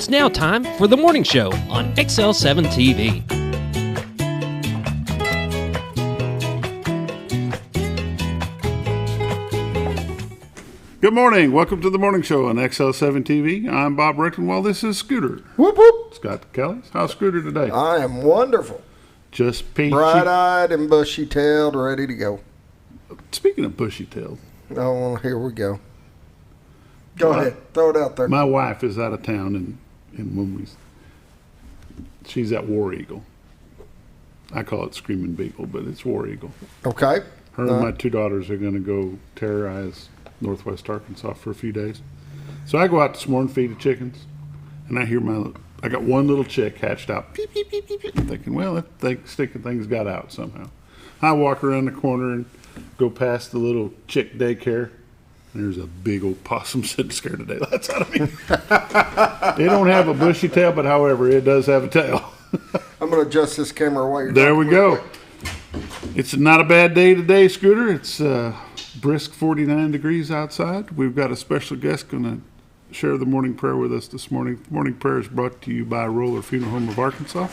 It's now time for the morning show on XL7-TV. Good morning. Welcome to the morning show on XL7-TV. I'm Bob Rickman. Well, this is Scooter. Whoop, whoop. Scott Kelly. How's Scooter today? I am wonderful. Just peachy. Bright-eyed and bushy-tailed, ready to go. Speaking of bushy-tailed. Oh, here we go. Go ahead. Throw it out there. My wife is out of town, and when she's at War Eagle. I call it Screaming Beagle, but it's War Eagle. Okay. Her and my two daughters are going to go terrorize Northwest Arkansas for a few days. So I go out this morning, feed the chickens, and I hear I got one little chick hatched out. Peep, peep, peep, peep, peep. I'm thinking, well, that stinking thing's got out somehow. I walk around the corner and go past the little chick daycare. And there's a big old possum sitting scared the daylights out of me. It don't have a bushy tail, but however, it does have a tail. I'm going to adjust this camera while you're There talking. we go. It's not a bad day today, Scooter. It's brisk 49 degrees outside. We've got a special guest going to share the morning prayer with us this morning. The morning prayer is brought to you by Roller Funeral Home of Arkansas.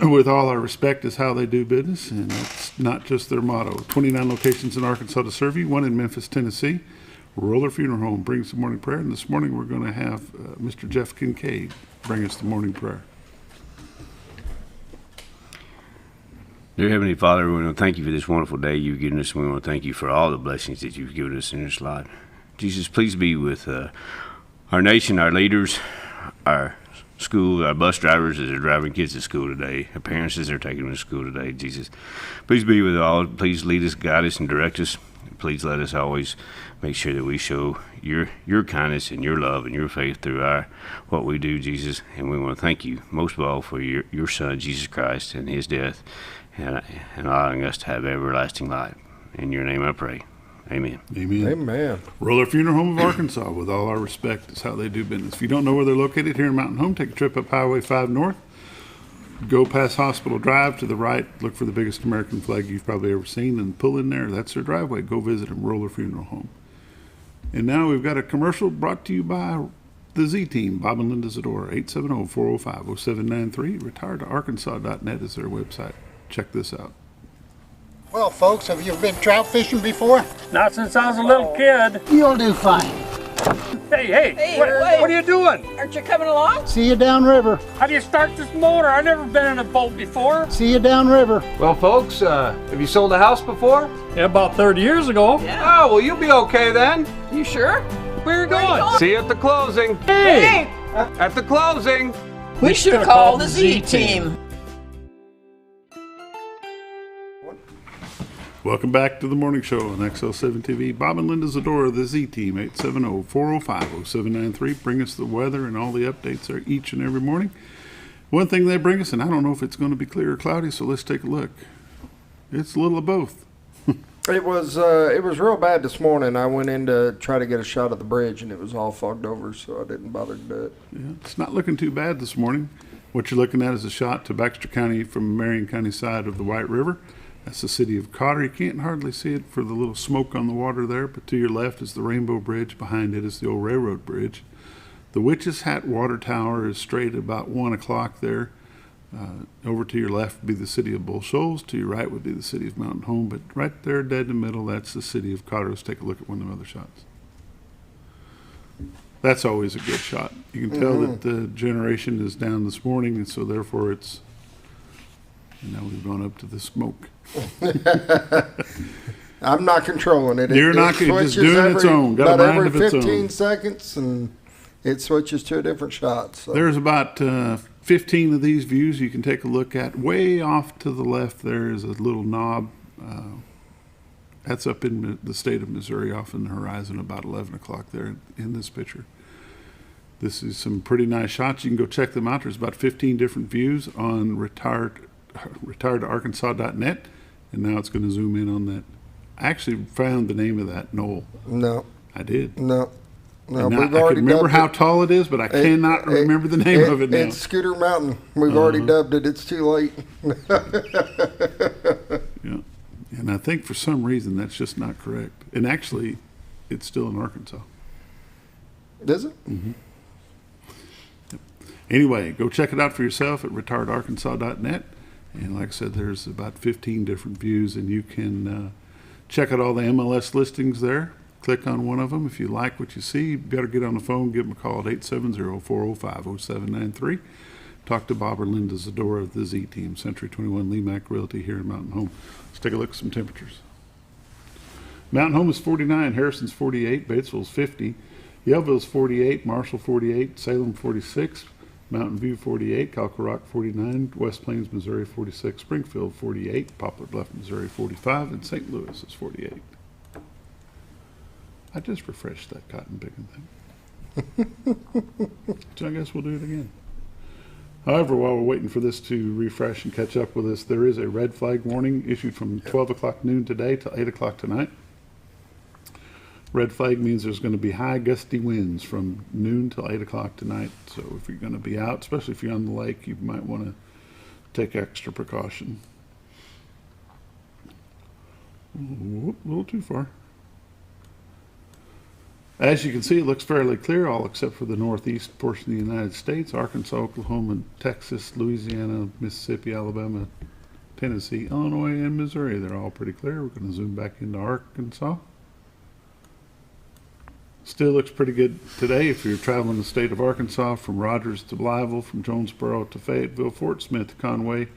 With all our respect is how they do business, and that's not just their motto. 29 locations in Arkansas to serve you, one in Memphis, Tennessee. Roller Funeral Home brings the morning prayer, and this morning we're going to have Mr. Jeff Kincade bring us the morning prayer. Dear Heavenly Father, we want to thank you for this wonderful day you've given us, and we want to thank you for all the blessings that you've given us in this life. Jesus, please be with our nation, our leaders, our school, our bus drivers as they're driving kids to school today, our parents as they're taking them to school today. Jesus, please be with all. Please lead us, guide us, and direct us. Please let us always make sure that we show your kindness and your love and your faith through what we do, Jesus. And we want to thank you most of all for your Son, Jesus Christ, and his death, and allowing us to have everlasting life. In your name I pray. Amen. Amen. Amen. Roller Funeral Home of Arkansas, with all our respect, is how they do business. If you don't know where they're located here in Mountain Home, take a trip up Highway 5 North. Go past Hospital Drive to the right. Look for the biggest American flag you've probably ever seen and pull in there. That's their driveway. Go visit them, Roller Funeral Home. And now we've got a commercial brought to you by the Z-Team, Bob and Linda Zadora, 870-405-0793. Retiredtoarkansas.net is their website. Check this out. Well, folks, have you been trout fishing before? Not since I was a little kid. You'll do fine. Hey, what are you doing? Aren't you coming along? See you downriver. How do you start this motor? I've never been in a boat before. See you downriver. Well, folks, have you sold a house before? Yeah, about 30 years ago. Yeah. Oh, well, you'll be okay then. You sure? Where are you going? See you at the closing. Hey! At the closing. We should have called the Z-Team. Welcome back to the morning show on XL7-TV. Bob and Linda Zadora, the Z-Team, 870-405-0793. Bring us the weather and all the updates there each and every morning. One thing they bring us, and I don't know if it's going to be clear or cloudy, so let's take a look. It's a little of both. It was real bad this morning. I went in to try to get a shot of the bridge, and it was all fogged over, so I didn't bother to do it. Yeah, it's not looking too bad this morning. What you're looking at is a shot to Baxter County from Marion County side of the White River. That's the city of Cotter. You can't hardly see it for the little smoke on the water there, but to your left is the Rainbow Bridge. Behind it is the old railroad bridge. The Witch's Hat Water Tower is straight at about 1 o'clock there. Over to your left would be the city of Bull Shoals. To your right would be the city of Mountain Home. But right there, dead in the middle, that's the city of Cotter. Let's take a look at one of the other shots. That's always a good shot. You can tell that the generation is down this morning, and so therefore it's, now we've gone up to the smoke. I'm not controlling it. You're not, it's just doing its own. Got a mind of its own. 15 seconds, and it switches to a different shot. So. There's about 15 of these views you can take a look at. Way off to the left there is a little knob. That's up in the state of Missouri off in the horizon about 11 o'clock there in this picture. This is some pretty nice shots. You can go check them out. There's about 15 different views on retiredtoarkansas.net. And now it's going to zoom in on that. I actually found the name of that knoll. No. I did. No. I can remember how tall it is, but I cannot remember the name of it now. It's Scooter Mountain. We've already dubbed it. It's too late. Yeah. And I think for some reason that's just not correct. And actually, it's still in Arkansas. Is it? Mm-hmm. Anyway, go check it out for yourself at retiredarkansas.net. And like I said, there's about 15 different views, and you can check out all the MLS listings there. Click on one of them. If you like what you see, you better get on the phone, give them a call at 870-405-0793. Talk to Bob or Linda Zadora of the Z-Team, Century 21 Lemac Realty here in Mountain Home. Let's take a look at some temperatures. Mountain Home is 49, Harrison's 48, Batesville's 50, Yellville's 48, Marshall 48, Salem 46, Mountain View 48, Calico Rock 49, West Plains, Missouri 46, Springfield 48, Poplar Bluff, Missouri 45, and St. Louis is 48. I just refreshed that cotton picking thing. So I guess we'll do it again. However, while we're waiting for this to refresh and catch up with us, there is a red flag warning issued from 12 o'clock noon today till 8 o'clock tonight. Red flag means there's going to be high gusty winds from noon till 8 o'clock tonight. So if you're going to be out, especially if you're on the lake, you might want to take extra precaution. Whoop, a little too far. As you can see, it looks fairly clear, all except for the northeast portion of the United States. Arkansas, Oklahoma, Texas, Louisiana, Mississippi, Alabama, Tennessee, Illinois, and Missouri. They're all pretty clear. We're going to zoom back into Arkansas. Still looks pretty good today if you're traveling the state of Arkansas from Rogers to Blytheville, from Jonesboro to Fayetteville, Fort Smith, Conway,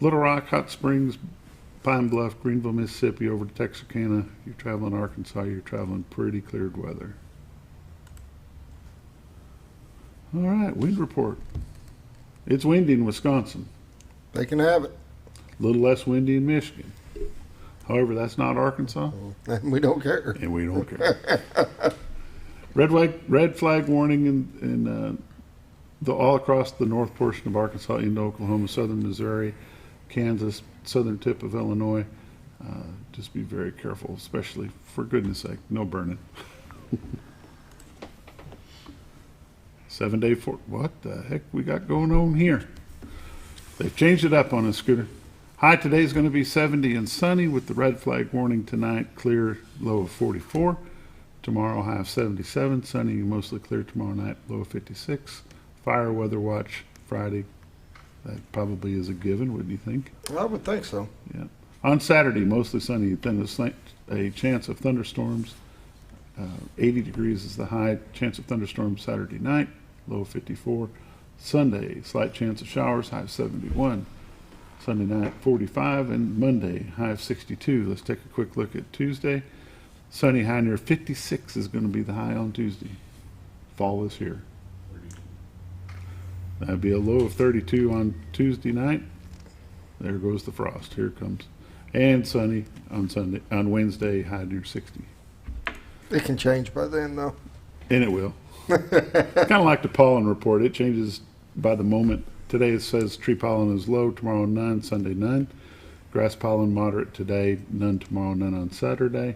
Little Rock, Hot Springs, Pine Bluff, Greenville, Mississippi, over to Texarkana. You're traveling Arkansas, you're traveling pretty cleared weather. All right, wind report. It's windy in Wisconsin. They can have it. A little less windy in Michigan. However, that's not Arkansas. And we don't care. And we don't care. Red flag warning in all across the north portion of Arkansas, into Oklahoma, southern Missouri, Kansas, southern tip of Illinois. Just be very careful, especially, for goodness sake, no burning. 7-day what the heck we got going on here? They've changed it up on us, Scooter. High today is going to be 70 and sunny with the red flag warning tonight, clear, low of 44. Tomorrow, high of 77, sunny, mostly clear tomorrow night, low of 56. Fire weather watch Friday. That probably is a given, wouldn't you think? I would think so. Yeah. On Saturday, mostly sunny, then a chance of thunderstorms. 80 degrees is the high. Chance of thunderstorms Saturday night, low of 54. Sunday, slight chance of showers, high of 71. Sunday night, 45, and Monday, high of 62. Let's take a quick look at Tuesday. Sunny, high near 56 is going to be the high on Tuesday. Fall is here. That'd be a low of 32 on Tuesday night. There goes the frost. Here it comes. And sunny on Wednesday, high near 60. It can change by then, though. And it will. Kind of like the pollen report. It changes by the moment. Today it says tree pollen is low, tomorrow none, Sunday none. Grass pollen moderate today, none tomorrow, none on Saturday.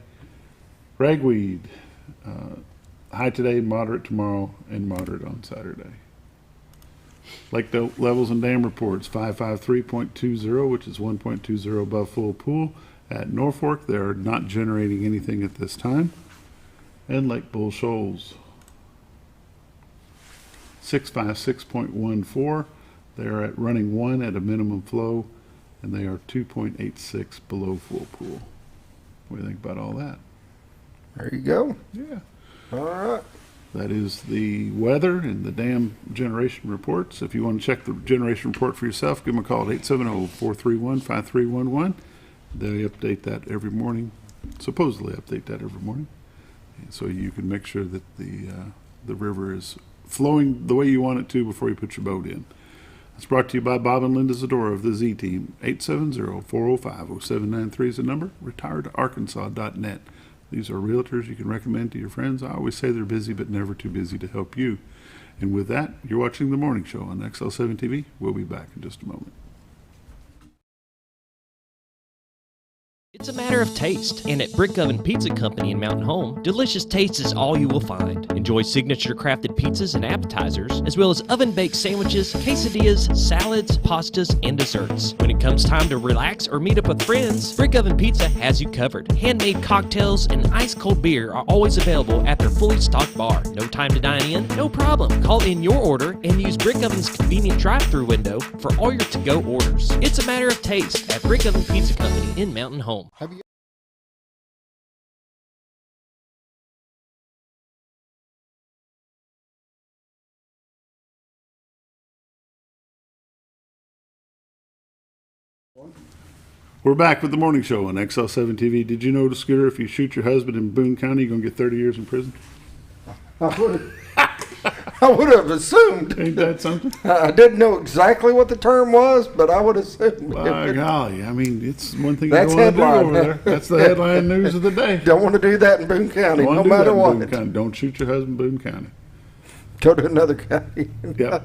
Ragweed, high today, moderate tomorrow, and moderate on Saturday. Lake levels and dam reports, 553.20, which is 1.20 above full pool. At Norfolk, they're not generating anything at this time. And Lake Bull Shoals, 656.14. They're at running 1 at a minimum flow, and they are 2.86 below full pool. What do you think about all that? There you go. Yeah. All right. That is the weather and the dam generation reports. If you want to check the generation report for yourself, give them a call at 870-431-5311. They update that every morning, supposedly update that every morning. And so you can make sure that the river is flowing the way you want it to before you put your boat in. It's brought to you by Bob and Linda Zadora of the Z-Team. 870-405-0793 is the number. retiredarkansas.net. These are realtors you can recommend to your friends. I always say they're busy, but never too busy to help you. And with that, you're watching The Morning Show on XL7-TV. We'll be back in just a moment. It's It's a matter of taste. And at Brick Oven Pizza Company in Mountain Home, delicious taste is all you will find. Enjoy signature crafted pizzas and appetizers, as well as oven-baked sandwiches, quesadillas, salads, pastas, and desserts. When it comes time to relax or meet up with friends, Brick Oven Pizza has you covered. Handmade cocktails and ice-cold beer are always available at their fully stocked bar. No time to dine in? No problem. Call in your order and use Brick Oven's convenient drive-thru window for all your to-go orders. It's a matter of taste at Brick Oven Pizza Company in Mountain Home. We're back with the morning show on XL7-TV. Did you know, Scooter, if you shoot your husband in Boone County, you're going to get 30 years in prison? I would have assumed. Ain't that something? I didn't know exactly what the term was, but I would assume. By golly, I mean, it's one thing you That's don't want to do headline. over there. That's the headline news of the day. Don't want to do that in Boone County, Don't no do that matter in what. Boone County. Don't shoot your husband in Boone County. Go to another county. Yep.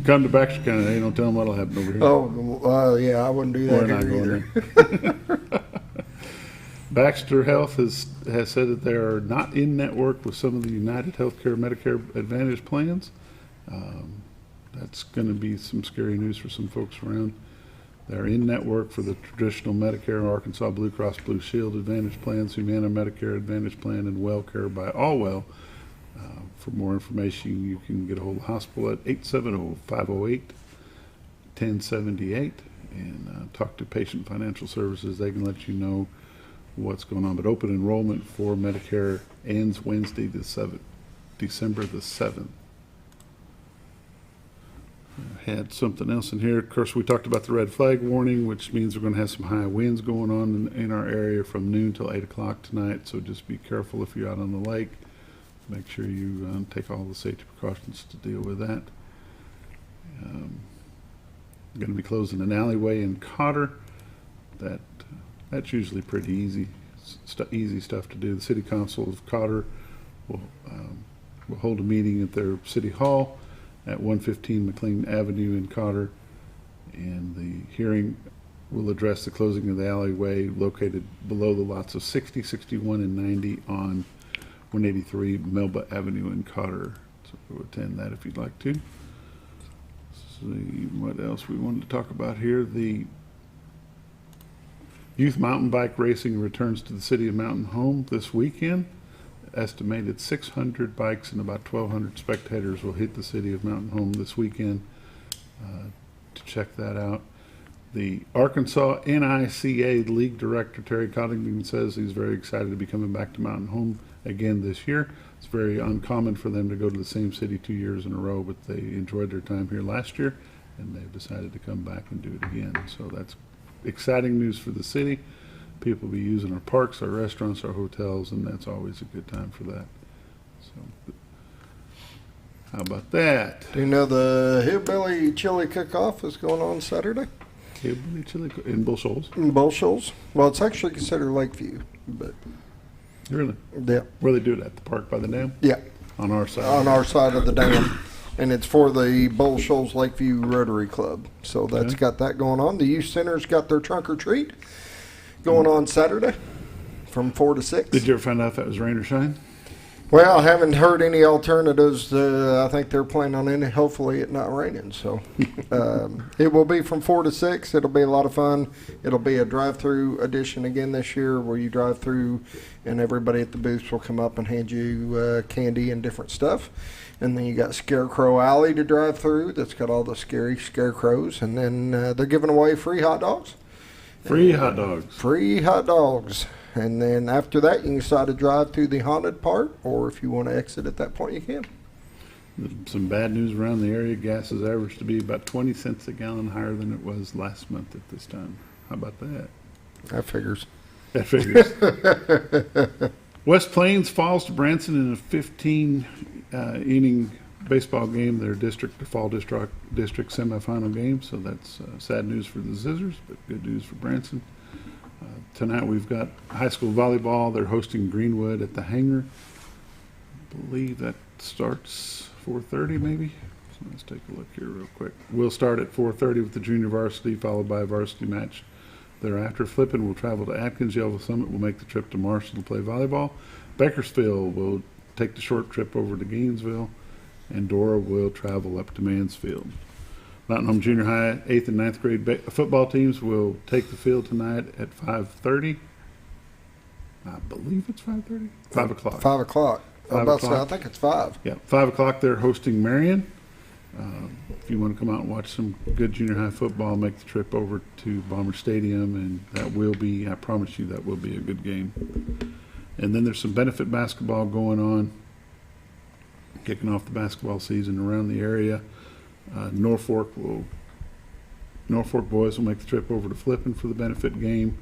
Come to Baxter County. They don't tell them what'll happen over here. Oh, yeah, I wouldn't do that We're not here going either. there. Baxter Health has said that they are not in network with some of the United Healthcare Medicare Advantage plans. That's going to be some scary news for some folks around. They're in network for the traditional Medicare, Arkansas Blue Cross Blue Shield Advantage plans, Humana Medicare Advantage plan, and WellCare by Allwell. For more information, you can get a hold of the hospital at 870-508-1078 and talk to Patient Financial Services. They can let you know what's going on. But open enrollment for Medicare ends Wednesday, December the 7th. I had something else in here. Of course, we talked about the red flag warning, which means we're going to have some high winds going on in our area from noon till 8 o'clock tonight. So just be careful if you're out on the lake. Make sure you take all the safety precautions to deal with that. I'm going to be closing an alleyway in Cotter. That's usually pretty easy stuff to do. The City Council of Cotter will hold a meeting at their City Hall at 115 McLean Avenue in Cotter, and the hearing will address the closing of the alleyway located below the lots of 60, 61, and 90 on 183 Melba Avenue in Cotter. So go attend that if you'd like to. See what else we wanted to talk about here. The youth mountain bike racing returns to the city of Mountain Home this weekend. Estimated 600 bikes and about 1,200 spectators will hit the city of Mountain Home this weekend. To check that out. The Arkansas NICA League Director Terry Coddington says he's very excited to be coming back to Mountain Home again this year. It's very uncommon for them to go to the same city 2 years in a row, but they enjoyed their time here last year and they've decided to come back and do it again. So that's exciting news for the city. People will be using our parks, our restaurants, our hotels, and that's always a good time for that. So how about that? Do you know the Hillbilly Chili Cook-Off is going on Saturday? Hillbilly Chili in Bull Shoals? In Bull Shoals. Well, it's actually considered Lakeview, but Really? yeah. Where they do it at the park by the dam? Yeah, On our side. on our side of the dam. And it's for the Bull Shoals Lakeview Rotary Club. So that's Okay. got that going on. The youth center's got their trunk or treat going on Saturday from 4 to 6. Did you ever find out if that was rain or shine? Well, I haven't heard any alternatives. I think they're planning on any. Hopefully, it not raining. So, it will be from 4 to 6. It'll be a lot of fun. It'll be a drive-through edition again this year, where you drive through, and everybody at the booths will come up and hand you candy and different stuff. And then you got Scarecrow Alley to drive through. That's got all the scary scarecrows, and then they're giving away free hot dogs. Free hot dogs. Free hot dogs. And then after that, you can decide to drive through the haunted part, or if you want to exit at that point, you can. Some bad news around the area. Gas is averaged to be about 20 cents a gallon higher than it was last month at this time. How about that? That figures. That figures. West Plains falls to Branson in a 15-inning baseball game, their fall district semifinal game. So that's sad news for the Zizzers, but good news for Branson. Tonight we've got high school volleyball. They're hosting Greenwood at the hangar. I believe that starts 4:30 maybe. So let's take a look here real quick. We'll start at 4:30 with the junior varsity, followed by a varsity match Thereafter, Flippin will travel to Atkins. Yellow Summit will make the trip to Marshall to play volleyball. Bakersfield will take the short trip over to Gainesville, and Dora will travel up to Mansfield. Mountain Home Junior High 8th and 9th grade football teams will take the field tonight at 5:30. I believe it's 5:30? 5 o'clock. 5 o'clock. 5 About to say, I o'clock. think it's 5. Yeah, 5 o'clock they're hosting Marion. If you want to come out and watch some good junior high football, make the trip over to Bomber Stadium, and that will be, I promise you, that will be a good game. And then there's some benefit basketball going on, kicking off the basketball season around the area. Norfolk boys will make the trip over to Flippin for the benefit game,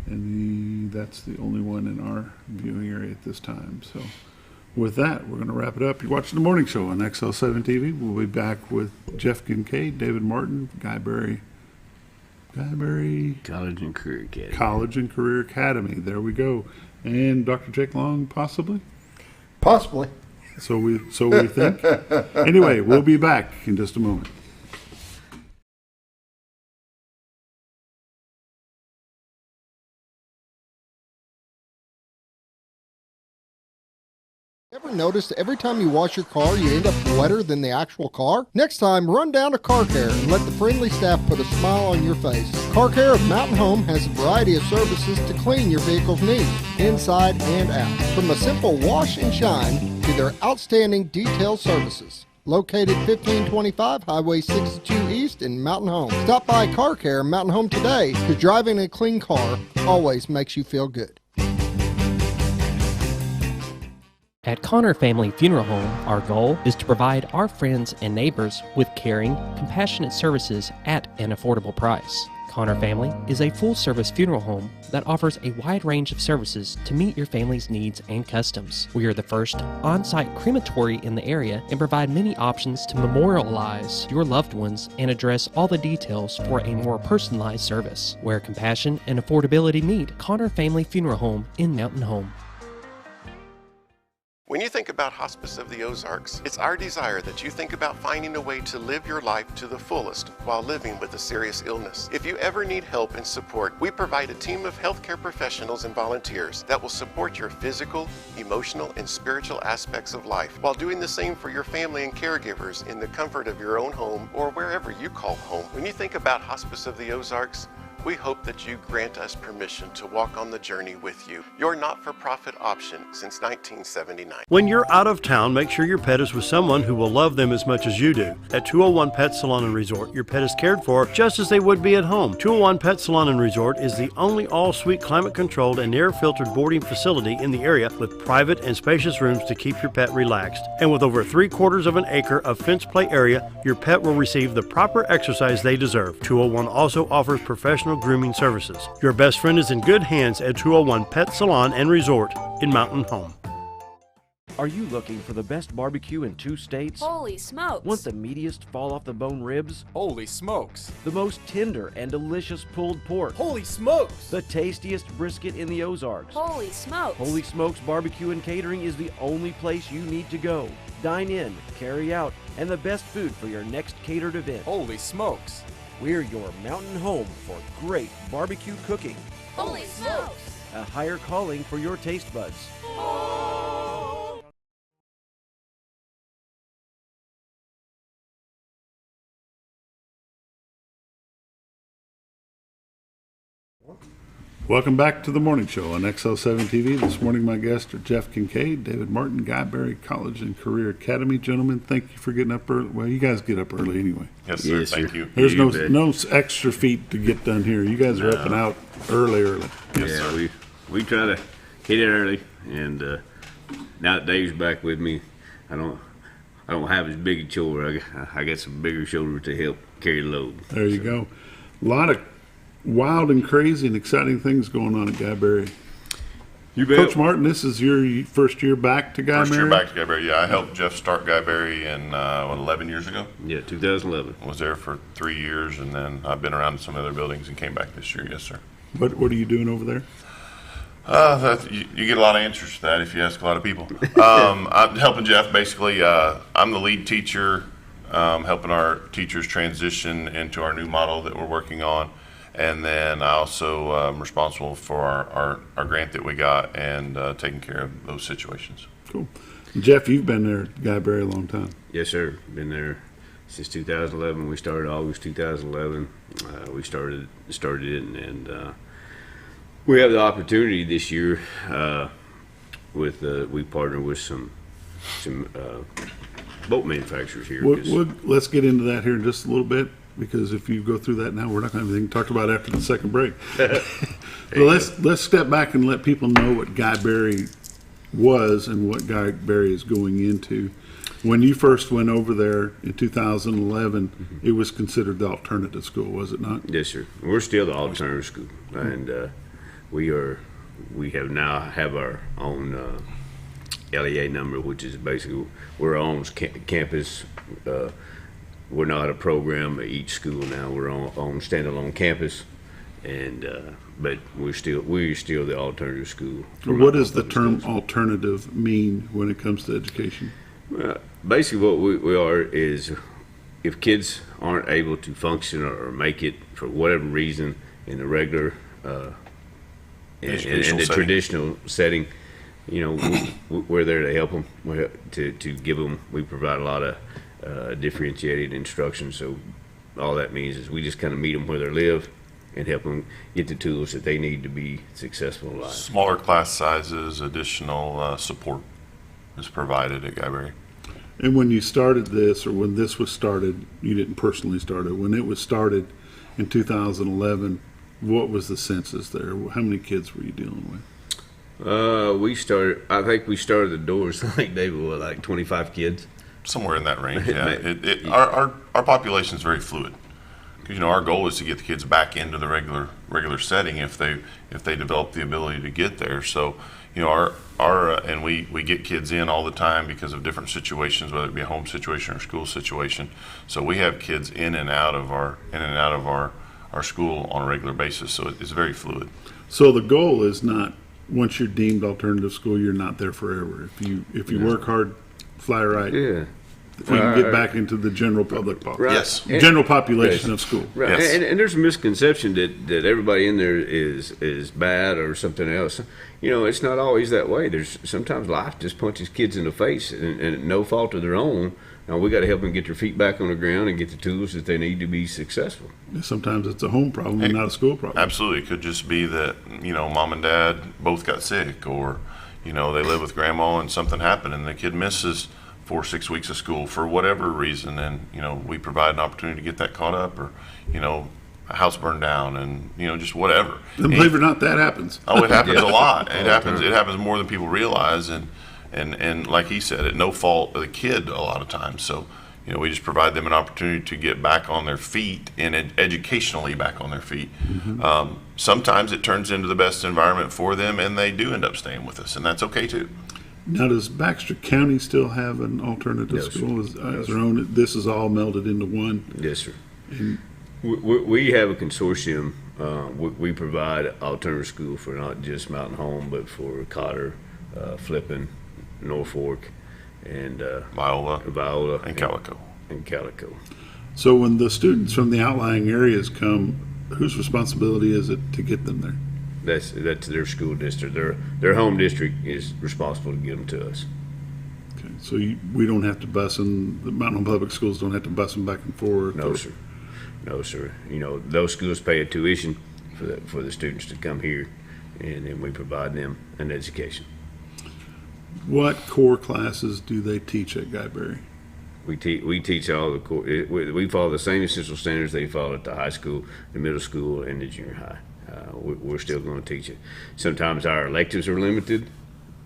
and that's the only one in our viewing area at this time. So with that, we're going to wrap it up. You're watching the morning show on XL7-TV. We'll be back with Jeff Kincade, David Martin, Guy Berry College and Career Academy. College and Career Academy. There we go. And Dr. Jake Long, possibly? Possibly. So we think. Anyway, we'll be back in just a moment. Ever noticed every time you wash your car, you end up wetter than the actual car? Next time, run down to Car Care and let the friendly staff put a smile on your face. Car Care of Mountain Home has a variety of services to clean your vehicle's needs, inside and out. From a simple wash and shine to their outstanding detail services. Located 1525 Highway 62 East in Mountain Home. Stop by Car Care Mountain Home today, because driving a clean car always makes you feel good. At Connor Family Funeral Home, our goal is to provide our friends and neighbors with caring, compassionate services at an affordable price. Connor Family is a full-service funeral home that offers a wide range of services to meet your family's needs and customs. We are the first on-site crematory in the area and provide many options to memorialize your loved ones and address all the details for a more personalized service. Where compassion and affordability meet, Connor Family Funeral Home in Mountain Home. When you think about Hospice of the Ozarks, it's our desire that you think about finding a way to live your life to the fullest while living with a serious illness. If you ever need help and support, we provide a team of healthcare professionals and volunteers that will support your physical, emotional, and spiritual aspects of life while doing the same for your family and caregivers in the comfort of your own home or wherever you call home. When you think about Hospice of the Ozarks, we hope that you grant us permission to walk on the journey with you. Your not-for-profit option since 1979. When you're out of town, make sure your pet is with someone who will love them as much as you do. At 201 Pet Salon and Resort, your pet is cared for just as they would be at home. 201 Pet Salon and Resort is the only all-suite climate-controlled and air-filtered boarding facility in the area with private and spacious rooms to keep your pet relaxed. And with over 3/4 of an acre of fenced play area, your pet will receive the proper exercise they deserve. 201 also offers professional grooming services. Your best friend is in good hands at 201 Pet Salon and Resort in Mountain Home. Are you looking for the best barbecue in 2 states? Holy smokes! Want the meatiest fall-off-the-bone ribs? Holy smokes! The most tender and delicious pulled pork? Holy smokes! The tastiest brisket in the Ozarks? Holy smokes! Holy Smokes Barbecue and Catering is the only place you need to go. Dine in, carry out, and the best food for your next catered event. Holy smokes! We're your mountain home for great barbecue cooking. Holy smokes! A higher calling for your taste buds. Welcome back to the morning show on XL7-TV. This morning my guests are Jeff Kincade, David Martin, Guy Berry College and Career Academy. Gentlemen, thank you for getting up early. Well, you guys get up early anyway. Yes, sir. Yes, Thank sir. you. There's no extra feet to get done here. You guys are up and out early. Yes, Yeah, sir. we try to hit it early, and now that Dave's back with me, I don't have as big a chore. I got some bigger shoulders to help carry the load. There you go. A lot of wild and crazy and exciting things going on at Guy Berry. You bet. Coach Martin, this is your first year back to Guy Berry? First year back to Guy Berry. Yeah, I helped Jeff start Guy Berry in 11 years ago. Yeah, 2011. Was there for 3 years, and then I've been around some other buildings and came back this year. Yes, sir. What are you doing over there? You get a lot of answers to that if you ask a lot of people. I'm helping Jeff basically. I'm the lead teacher, helping our teachers transition into our new model that we're working on. And then I also am responsible for our grant that we got and taking care of those situations. Cool. Jeff, you've been there at Guy Berry a long time. Yes, sir. Been there since 2011. We started August 2011. We started it, and we have the opportunity this year we partner with some boat manufacturers here. Let's get into that here in just a little bit, because if you go through that now, we're not going to have anything talked about after the second break. But let's step back and let people know what Guy Berry was and what Guy Berry is going into. When you first went over there in 2011, it was considered the alternative school, was it not? Yes, sir. We're still the alternative school, and we have now our own LEA number, which is basically we're our own campus. We're not a program at each school now. We're on standalone campus, and but we're still the alternative school. What does the term alternative mean when it comes to education? Basically, what we are is if kids aren't able to function or make it for whatever reason in the regular in the traditional setting, we're there to help them. To give them, we provide a lot of differentiated instruction. So all that means is we just kind of meet them where they live and help them get the tools that they need to be successful in life. Smaller class sizes, additional support is provided at Guy Berry. And when you started this, or when this was started, you didn't personally start it. When it was started in 2011, what was the census there? How many kids were you dealing with? I think we started the doors like they were like 25 kids. Somewhere in that range, yeah. Our population is very fluid. Because our goal is to get the kids back into the regular setting if they develop the ability to get there. So, and we get kids in all the time because of different situations, whether it be a home situation or school situation. So we have kids in and out of our school on a regular basis. So it's very fluid. So the goal is not, once you're deemed alternative school, you're not there forever. If you work hard, fly right. Yeah. We can get back into the general public Yes. general population of school. Right. Yes. And there's a misconception that everybody in there is bad or something else. It's not always that way. There's sometimes life just punches kids in the face and no fault of their own. Now we got to help them get their feet back on the ground and get the tools that they need to be successful. Sometimes it's a home problem and not a school problem. Absolutely. It could just be that, mom and dad both got sick, or, they live with grandma and something happened and the kid misses 4 or 6 weeks of school for whatever reason, and we provide an opportunity to get that caught up, or a house burned down, and just whatever. And believe it or not, that happens. Oh, it happens a lot. It happens more than people realize, and like he said, at no fault of the kid a lot of times. So we just provide them an opportunity to get back on their feet and educationally back on their feet. Mm-hmm. Sometimes it turns into the best environment for them, and they do end up staying with us, and that's okay too. Now, does Baxter County still have an alternative school? Is their own? This is all melded into one? Yes, sir. We have a consortium. We provide alternative school for not just Mountain Home, but for Cotter, Flippin, Norfolk, and Viola, and Calico. So when the students from the outlying areas come, whose responsibility is it to get them there? That's their school district. Their home district is responsible to get them to us. Okay, so we don't have to bus them. The Mountain Home Public Schools don't have to bus them back and forth. No, sir. No, sir. Those schools pay a tuition for the students to come here, and then we provide them an education. What core classes do they teach at Guy Berry? We teach all the core. We follow the same essential standards they follow at the high school, the middle school, and the junior high. We're still going to teach it. Sometimes our electives are limited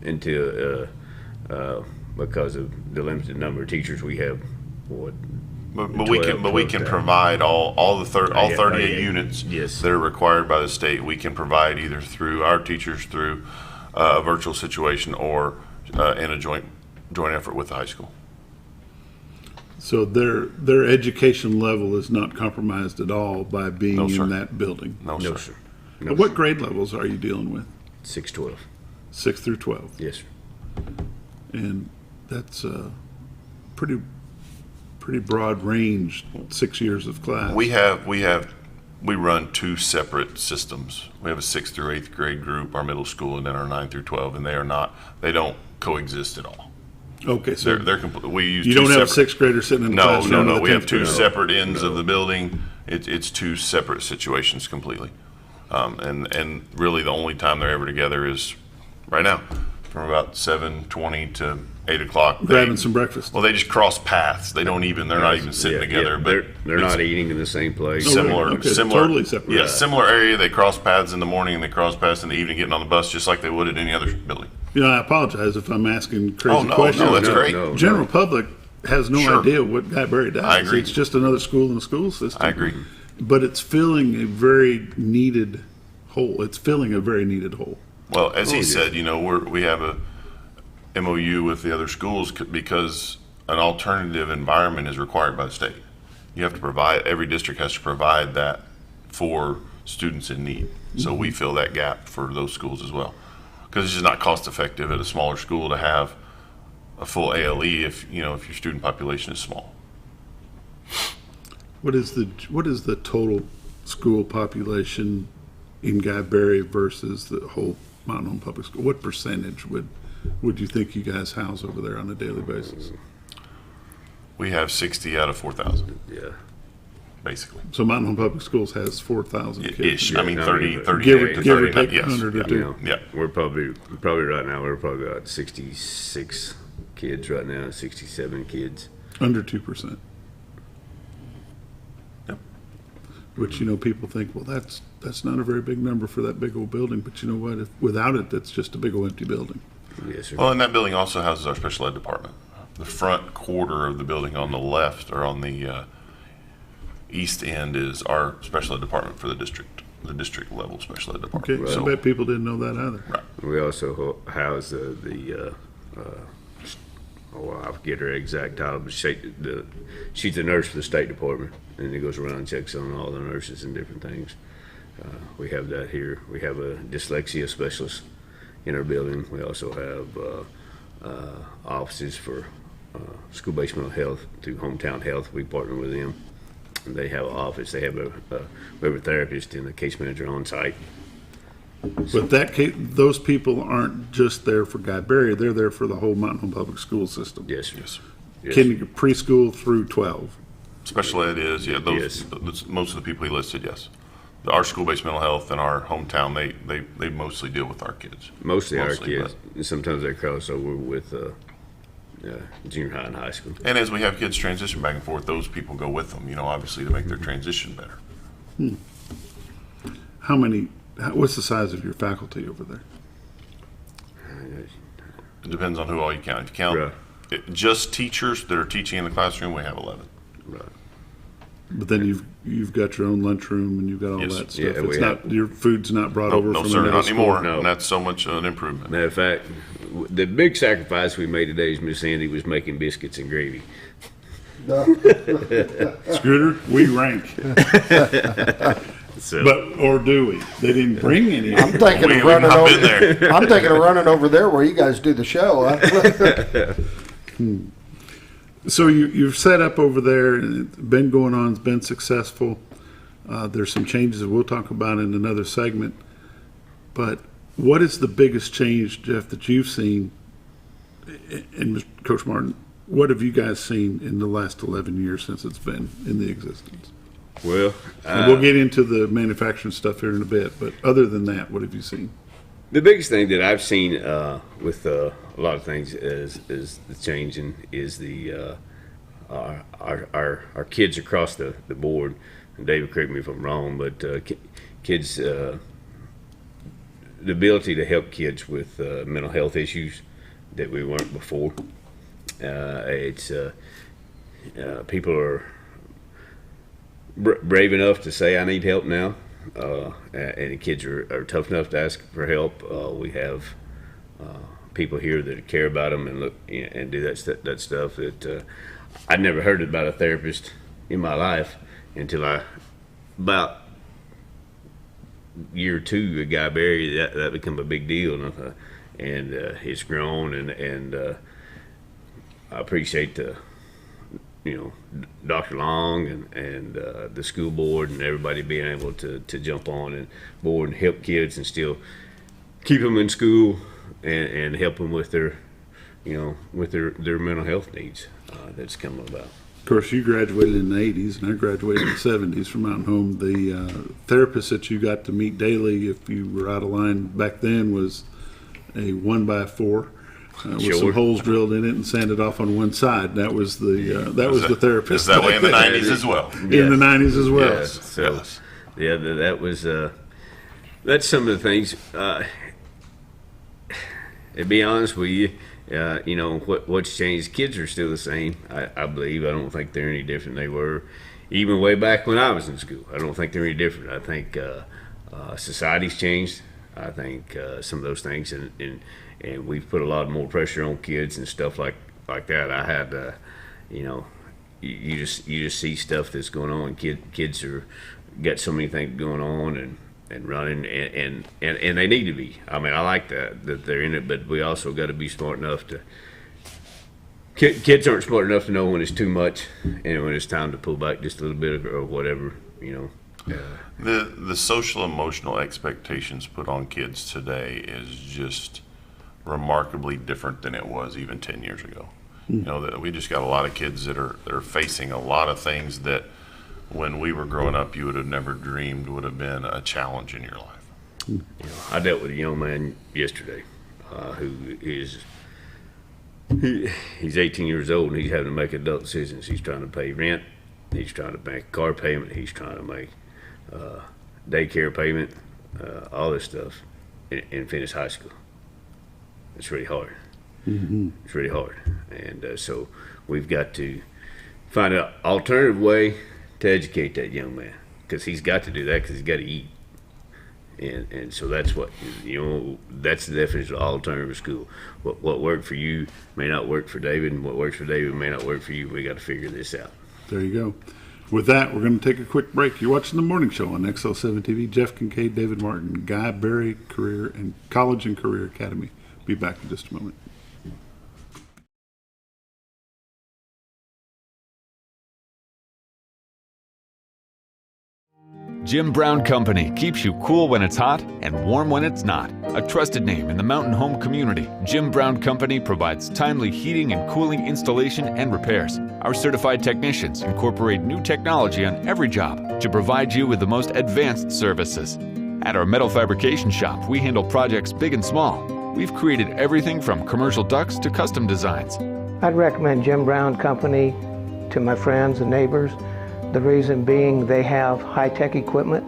until because of the limited number of teachers we have. But we can provide all 38 units that are required by the state. We can provide either through our teachers through a virtual situation or in a joint effort with the high school. So their education level is not compromised at all by being in that building? No, sir. What grade levels are you dealing with? 6-12. 6 through 12? Yes, sir. And that's a pretty broad range, 6 years of class. We have we run two separate systems. We have a 6th through 8th grade group, our middle school, and then our 9 through 12, and they don't coexist at all. Okay, so we use you two don't have a separate- 6th grader sitting in the No, classroom. no, with a we have 10th two grader. separate ends of the building. It's two separate situations completely. And really the only time they're ever together is right now, from about 7:20 to 8 o'clock. Grabbing some breakfast. Well, they just cross paths. They're not even sitting together. But they're not eating in the same place. Similar, Okay, similar, totally separate. yeah, similar area. They cross paths in the morning and they cross paths in the evening, getting on the bus just like they would at any other building. You know, I apologize if I'm asking crazy Oh, no, questions. no, that's great. General public has no Sure. idea what Guy Berry does. I agree. It's just another school in the school system. I agree. But it's filling a very needed hole. It's filling a very needed hole. Well, as he said, you know, we have a MOU with the other schools because an alternative environment is required by the state. You have to provide, every district has to provide that for students in need. So we fill that gap for those schools as well. Because it's just not cost effective at a smaller school to have a full ALE if your student population is small. What is the total school population in Guy Berry versus the whole Mountain Home Public School? What percentage would you think you guys house over there on a daily basis? We have 60 out of 4,000. Yeah. Basically. So Mountain Home Public Schools has 4,000 kids. Ish. I mean, 30 give or to take 30, yes. 100 or two. Yeah. We're probably right now, we're probably about 66 kids right now, 67 kids. Under 2%. Yep. Which, people think, well, that's not a very big number for that big old building. But you know what? Without it, that's just a big old empty building. Yes, sir. Well, and that building also houses our special ed department. The front quarter of the building on the left or on the east end is our special ed department for the district level special ed department. Okay, I bet people didn't know that either. Right. We also house I forget her exact title, but she's the nurse for the State Department, and it goes around and checks on all the nurses and different things. We have that here. We have a dyslexia specialist in our building. We also have offices for school-based mental health through Hometown Health. We partner with them. And they have an office. They have we have a therapist and a case manager on site. But those people aren't just there for Guy Berry. They're there for the whole Mountain Home Public School system. Yes, yes. Preschool through 12. Special ed is, yeah. Most of the people he listed, yes. Our school-based mental health and our hometown, they mostly deal with our kids. Mostly our kids. Sometimes they cross over with junior high and high school. And as we have kids transition back and forth, those people go with them, obviously to make their transition better. What's the size of your faculty over there? It depends on who all you count. If you count just teachers that are teaching in the classroom, we have 11. Right. But then you've got your own lunchroom and you've got all that stuff. Yeah, your food's not brought over no, from sir, the middle not anymore. school. No. And that's so much an improvement. Matter of fact, the big sacrifice we made today is Miss Sandy was making biscuits and gravy. Scooter, we rank. Or do we? They didn't bring any. I'm thinking of running over. I'm thinking of running over there where you guys do the show. So you've set up over there, and it's been going on, it's been successful. There's some changes that we'll talk about in another segment. But what is the biggest change, Jeff, that you've seen? And Coach Martin, what have you guys seen in the last 11 years since it's been in the existence? Well, and we'll get into the manufacturing stuff here in a bit, but other than that, what have you seen? The biggest thing that I've seen with a lot of things is the changing is the our kids across the board. And David, correct me if I'm wrong, but kids the ability to help kids with mental health issues that we weren't before. It's people are brave enough to say I need help now, and the kids are tough enough to ask for help. We have people here that care about them and look and do that stuff that I'd never heard about a therapist in my life until about year two of Guy Berry. That became a big deal, and it's grown, and I appreciate Dr. Long and the school board and everybody being able to jump on and board and help kids and still keep them in school and help them with their their mental health needs that's coming about. Of course, you graduated in the 80s, and I graduated in the 70s from Mountain Home. The therapist that you got to meet daily, if you were out of line back then, was a 1x4 with some holes drilled in it and sanded off on one side. That was the therapist. Is that way in the 90s as well? In the 90s as well. Yes. So, yeah, that was that's some of the things. To be honest with you, what's changed? Kids are still the same, I believe. I don't think they're any different than they were even way back when I was in school. I don't think they're any different. I think society's changed. I think some of those things, and we've put a lot more pressure on kids and stuff like that. I had, you just see stuff that's going on. Kids are got so many things going on and running, and they need to be. I mean, I like that they're in it, but we also got to be smart enough to. Kids aren't smart enough to know when it's too much and when it's time to pull back just a little bit or whatever, The social emotional expectations put on kids today is just remarkably different than it was even 10 years ago. That we just got a lot of kids that are facing a lot of things that when we were growing up, you would have never dreamed would have been a challenge in your life. I dealt with a young man yesterday who he's 18 years old and he's having to make adult decisions. He's trying to pay rent, he's trying to make a car payment, he's trying to make daycare payment, all this stuff, and finish high school. It's really hard. Mm-hmm. It's really hard, and so we've got to find an alternative way to educate that young man, because he's got to do that because he's got to eat, and so that's what that's the definition of alternative school. What worked for you may not work for David, and what works for David may not work for you. We got to figure this out. There you go. With that, we're going to take a quick break. You're watching The Morning Show on XL7-TV. Jeff Kincade, David Martin, Guy Berry College and Career Academy. Be back in just a moment. Jim Brown Company keeps you cool when it's hot and warm when it's not. A trusted name in the mountain home community, Jim Brown Company provides timely heating and cooling installation and repairs. Our certified technicians incorporate new technology on every job to provide you with the most advanced services. At our metal fabrication shop, we handle projects big and small. We've created everything from commercial ducts to custom designs. I'd recommend Jim Brown Company to my friends and neighbors. The reason being they have high-tech equipment.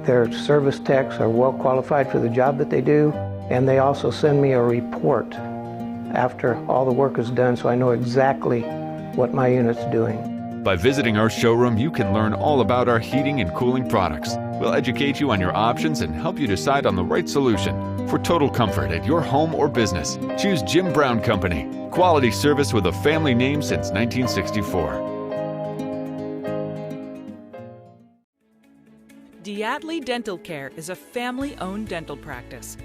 Their service techs are well qualified for the job that they do, and they also send me a report after all the work is done so I know exactly what my unit's doing. By visiting our showroom, you can learn all about our heating and cooling products. We'll educate you on your options and help you decide on the right solution. For total comfort at your home or business, choose Jim Brown Company. Quality service with a family name since 1964. Diatley Dental Care is a family-owned dental practice.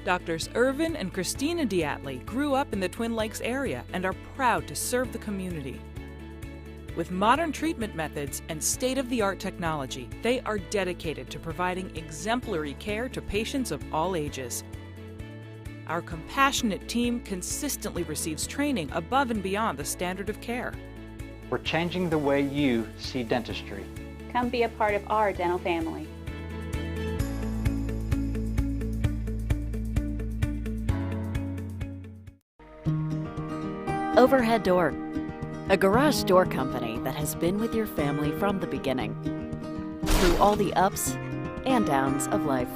Doctors Irvin and Christina Diatley grew up in the Twin Lakes area and are proud to serve the community. With modern treatment methods and state-of-the-art technology, they are dedicated to providing exemplary care to patients of all ages. Our compassionate team consistently receives training above and beyond the standard of care. We're changing the way you see dentistry. Come be a part of our dental family. Overhead Door, a garage door company that has been with your family from the beginning, through all the ups and downs of life.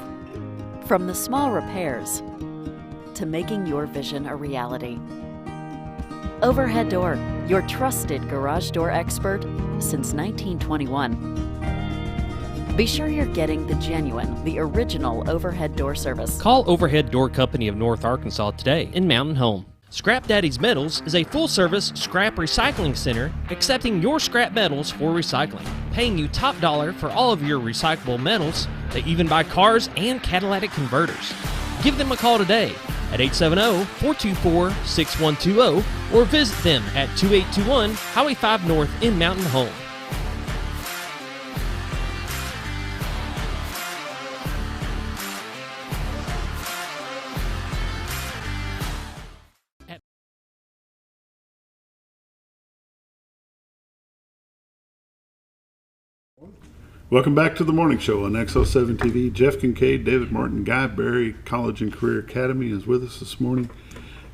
From the small repairs to making your vision a reality. Overhead Door, your trusted garage door expert since 1921. Be sure you're getting the genuine, the original overhead door service. Call Overhead Door Company of North Arkansas today in Mountain Home. Scrap Daddy's Metals is a full-service scrap recycling center accepting your scrap metals for recycling, paying you top dollar for all of your recyclable metals. They even buy cars and catalytic converters. Give them a call today at 870-424-6120 or visit them at 2821 Highway 5 North in Mountain Home. Welcome back to the morning show on XL7-TV. Jeff Kincade, David Martin, Guy Berry, College and Career Academy is with us this morning.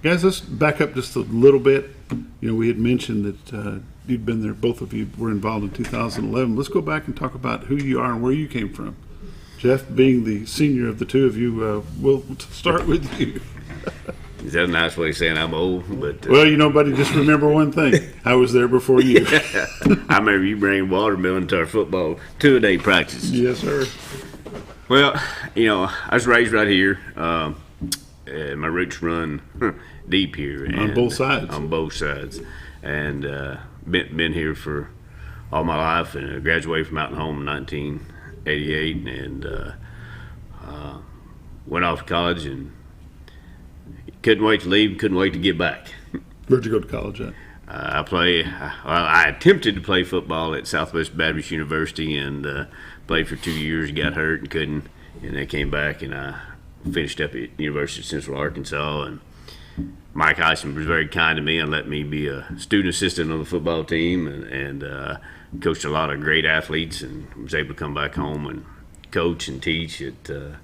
Guys, let's back up just a little bit. We had mentioned that you'd been there, both of you were involved in 2011. Let's go back and talk about who you are and where you came from. Jeff, being the senior of the two of you, we'll start with you. Is that a nice way of saying I'm old? But well, buddy, just remember one thing. I was there before you. I remember you bringing watermelon to our football two-a-day practice. Yes, sir. Well, I was raised right here. And my roots run deep here. On both sides. On both sides. And been here for all my life, and I graduated from Mountain Home in 1988 and went off to college and couldn't wait to leave, couldn't wait to get back. Where'd you go to college at? I attempted to play football at Southwest Baptist University and played for 2 years, got hurt and couldn't, and then came back and I finished up at University of Central Arkansas. And Mike Heisman was very kind to me and let me be a student assistant on the football team and coached a lot of great athletes and was able to come back home and coach and teach at the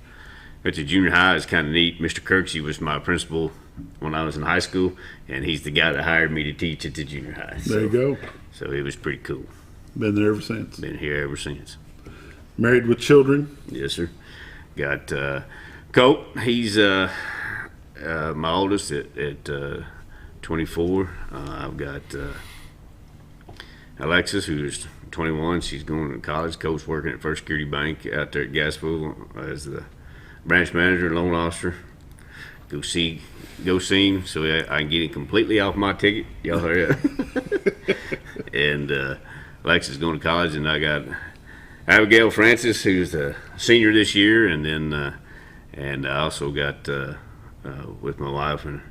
junior high. Is kind of neat. Mr. Kirksey was my principal when I was in high school, and he's the guy that hired me to teach at the junior high. There you go. So it was pretty cool. Been there ever since. Been here ever since. Married with children? Yes, sir. Got Colt. He's my oldest at 24. I've got Alexis, who's 21. She's going to college. Colt's working at First Security Bank out there at Gasville as the branch manager, loan officer. Go see him so I can get him completely off my ticket. Y'all hurry up. And Alexis is going to college, and I got Abigail Francis, who's a senior this year, and then and I also got with my wife and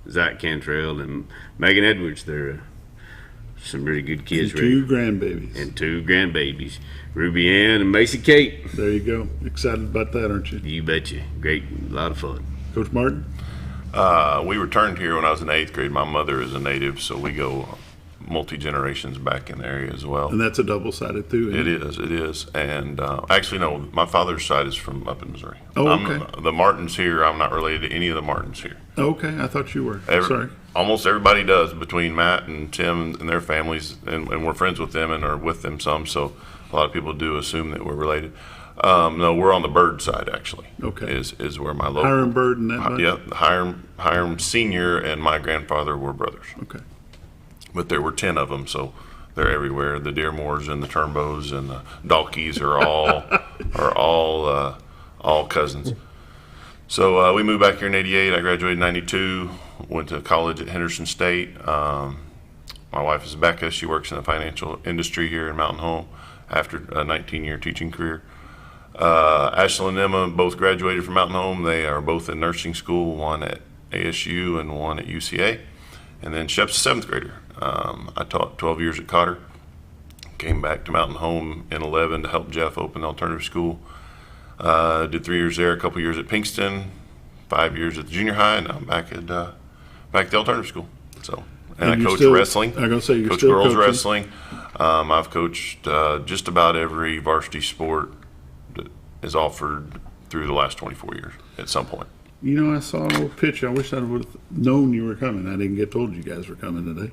Zach Cantrell and Megan Edwards. They're some really good kids. And two grandbabies. And two grandbabies. Ruby Ann and Macy Kate. There you go. Excited about that, aren't you? You betcha. Great. A lot of fun. Coach Martin? We returned here when I was in 8th grade. My mother is a native, so we go multi-generations back in the area as well. And that's a double-sided too, isn't it? It is. And actually, no, my father's side is from up in Missouri. Oh, okay. The Martins here, I'm not related to any of the Martins here. Okay, I thought you were. Sorry. Almost everybody does between Matt and Tim and their families, and we're friends with them and are with them some, so a lot of people do assume that we're related. No, we're on the Bird side, actually. Okay. Is where my local Hiram Bird and that bunch? Yeah, Hiram Senior and my grandfather were brothers. Okay. But there were 10 of them, so they're everywhere. The Dearmores and the Turnbows and the Dalkeys are all cousins. So we moved back here in '88. I graduated in '92. Went to college at Henderson State. My wife is Becca. She works in the financial industry here in Mountain Home after a 19-year teaching career. Ashley and Emma both graduated from Mountain Home. They are both in nursing school, one at ASU and one at UCA. And then Shep's a 7th grader. I taught 12 years at Cotter. Came back to Mountain Home in 11 to help Jeff open the alternative school. Did 3 years there, a couple years at Pinkston, 5 years at the junior high, and now I'm back at the alternative school. So, and I coach wrestling. I'm gonna say you're coach still girls coaching. wrestling. I've coached just about every varsity sport that is offered through the last 24 years at some point. I saw a little picture. I wish I would have known you were coming. I didn't get told you guys were coming today.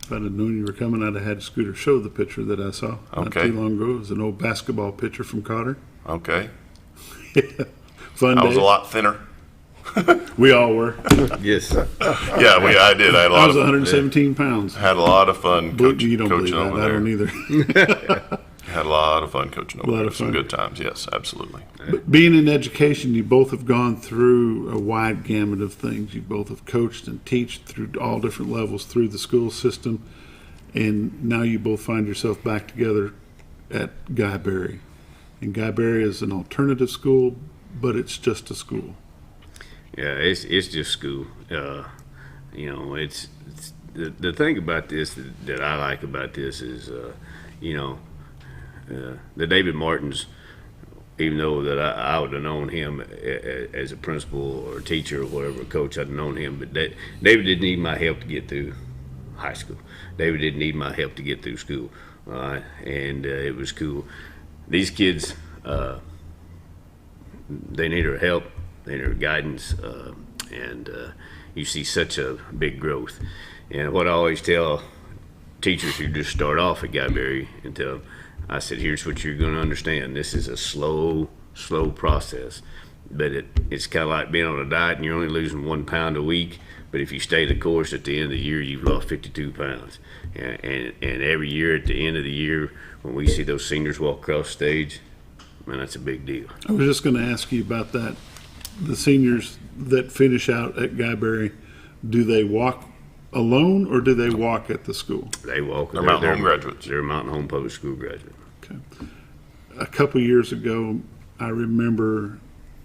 If I'd have known you were coming, I'd have had Scooter show the picture that I saw not too long ago. It was an old basketball picture from Cotter. Okay. Fun I day. was a lot thinner. We all were. Yes. Yeah, I did. I was 117 pounds. Had a lot of fun coaching, you don't coaching believe over that. there. I don't either. Had a lot of fun coaching over there. Some fun. good times. Yes, absolutely. But being in education, you both have gone through a wide gamut of things. You both have coached and teached through all different levels through the school system. And now you both find yourself back together at Guy Berry. And Guy Berry is an alternative school, but it's just a school. Yeah, it's just school. You know, it's the thing about this that I like about this is, you know, the David Martins. Even though that I would have known him as a principal or teacher or whatever, coach, I'd have known him. But David didn't need my help to get through high school. David didn't need my help to get through school. And it was cool. These kids, they need our help, they need our guidance, and you see such a big growth. And what I always tell teachers who just start off at Guyberry and tell them, I said, here's what you're going to understand. This is a slow process, but it's kind of like being on a diet and you're only losing 1 pound a week. But if you stay the course, at the end of the year, you've lost 52 pounds. And every year at the end of the year, when we see those seniors walk across stage, man, that's a big deal. I was just going to ask you about that. The seniors that finish out at Guyberry, do they walk alone or do they walk at the school? They walk. They're Mountain Home graduates. They're Mountain Home Public School graduates. Okay. A couple years ago, I remember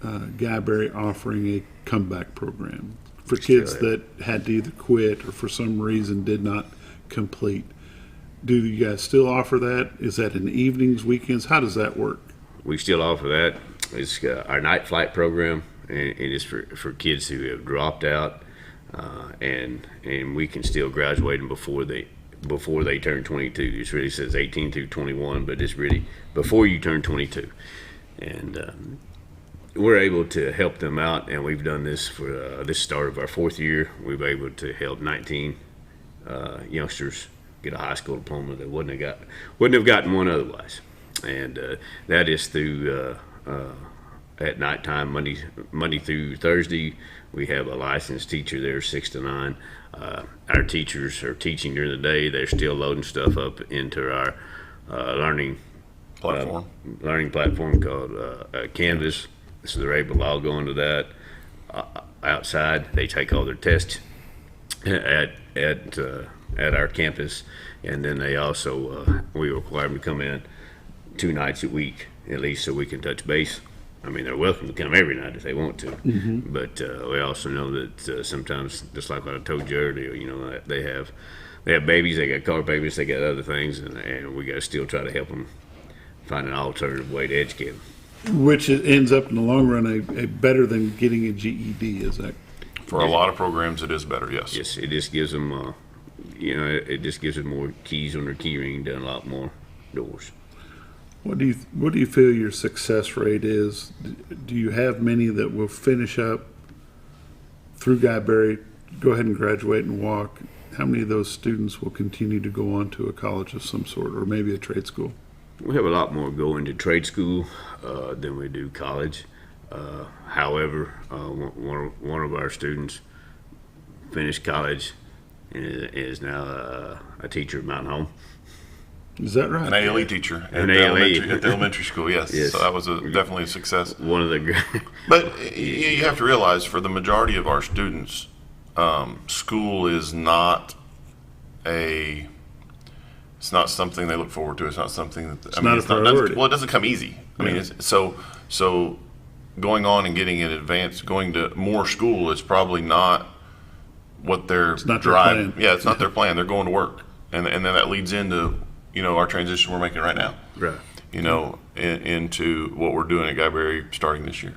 Guyberry offering a comeback program for kids that had to either quit or for some reason did not complete. Do you guys still offer that? Is that in evenings, weekends? How does that work? We still offer that. It's our night flight program, and it's for kids who have dropped out. And we can still graduate them before they turn 22. It really says 18 through 21, but it's really before you turn 22. And we're able to help them out, and we've done this for this start of our 4th year. We've been able to help 19 youngsters get a high school diploma that wouldn't have gotten one otherwise. And that is through at nighttime, Monday through Thursday. We have a licensed teacher there, 6 to 9. Our teachers are teaching during the day. They're still loading stuff up into our learning platform called Canvas. So they're able to all go into that outside. They take all their tests at our campus, and then they also we require them to come in 2 nights a week at least, so we can touch base. I mean, they're welcome to come every night if they want to, but we also know that sometimes, just like what I told you earlier, you know, they have babies, they got car payments, they got other things, and we got to still try to help them find an alternative way to educate them. Which ends up in the long run a better than getting a GED, is that? For a lot of programs, it is better, yes. Yes, it just gives them, it just gives them more keys on their key ring to unlock more doors. What do you feel your success rate is? Do you have many that will finish up through Guyberry, go ahead and graduate and walk? How many of those students will continue to go on to a college of some sort, or maybe a trade school? We have a lot more going to trade school than we do college. However, one of our students finished college and is now a teacher at Mountain Home. Is that right? An ALE teacher at the elementary school, yes. So that was definitely a success. One of the But you have to realize, for the majority of our students, school is not it's not something they look forward to. It's not something that it's not a priority. It doesn't come easy. I mean, so going on and getting an advanced, going to more school is probably not what their drive. Yeah, it's not their plan. They're going to work, and then that leads into our transition we're making right now. Right. Into what we're doing at Guyberry starting this year.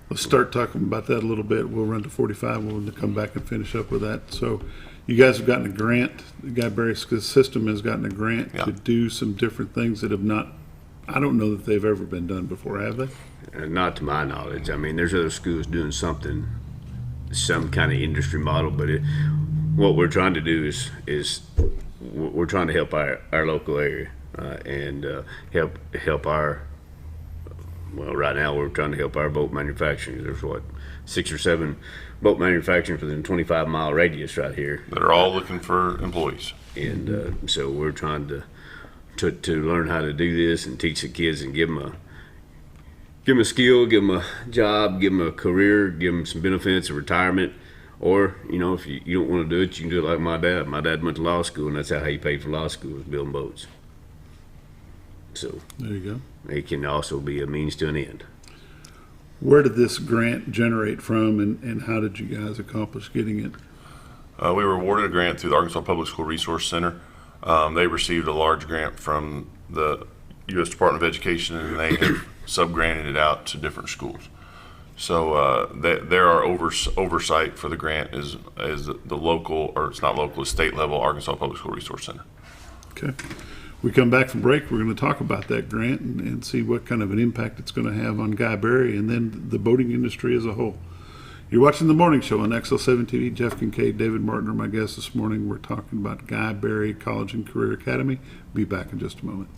Let's start talking about that a little bit. We'll run to 45. We'll come back and finish up with that. So, you guys have gotten a grant. The Guyberry system has gotten a grant to do some different things that have not. I don't know that they've ever been done before, have they? Not to my knowledge. I mean, there's other schools doing some kind of industry model, but what we're trying to do is we're trying to help our local area and help our. Well, right now we're trying to help our boat manufacturing. There's 6 or 7 boat manufacturers within a 25-mile radius right here that are all looking for employees. And so we're trying to learn how to do this and teach the kids and give them a skill, give them a job, give them a career, give them some benefits of retirement. Or, if you don't want to do it, you can do it like my dad. My dad went to law school, and that's how he paid for law school, was building boats. So there you go. It can also be a means to an end. Where did this grant generate from, and how did you guys accomplish getting it? We were awarded a grant through the Arkansas Public School Resource Center. They received a large grant from the U.S. Department of Education, and they have sub-granted it out to different schools. So there are oversight for the grant is the local, or it's not local, it's state level Arkansas Public School Resource Center. Okay. We come back from break, we're going to talk about that grant and see what kind of an impact it's going to have on Guy Berry and then the boating industry as a whole. You're watching The Morning Show on XL7-TV. Jeff Kincade, David Martin are my guests this morning. We're talking about Guy Berry College and Career Academy. Be back in just a moment.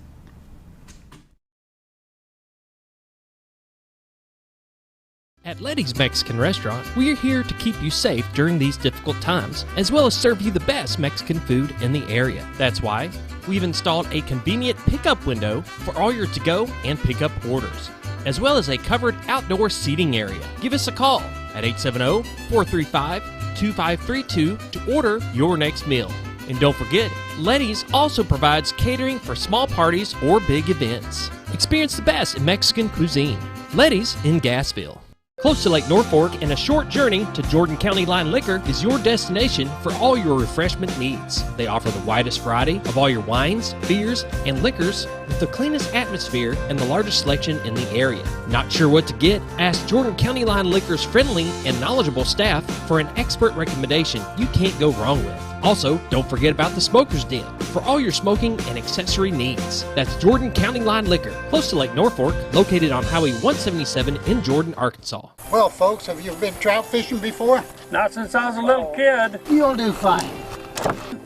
At Letty's Mexican Restaurant, we're here to keep you safe during these difficult times, as well as serve you the best Mexican food in the area. That's why we've installed a convenient pickup window for all your to-go and pickup orders, as well as a covered outdoor seating area. Give us a call at 870-435-2532 to order your next meal. And don't forget, Letty's also provides catering for small parties or big events. Experience the best in Mexican cuisine. Letty's in Gassville. Close to Lake Norfolk and a short journey to Jordan County Line Liquor is your destination for all your refreshment needs. They offer the widest variety of all your wines, beers, and liquors with the cleanest atmosphere and the largest selection in the area. Not sure what to get? Ask Jordan County Line Liquor's friendly and knowledgeable staff for an expert recommendation you can't go wrong with. Also, don't forget about the Smoker's Den for all your smoking and accessory needs. That's Jordan County Line Liquor, close to Lake Norfolk, located on Highway 177 in Jordan, Arkansas. Well, folks, have you been trout fishing before? Not since I was a little kid. You'll do fine.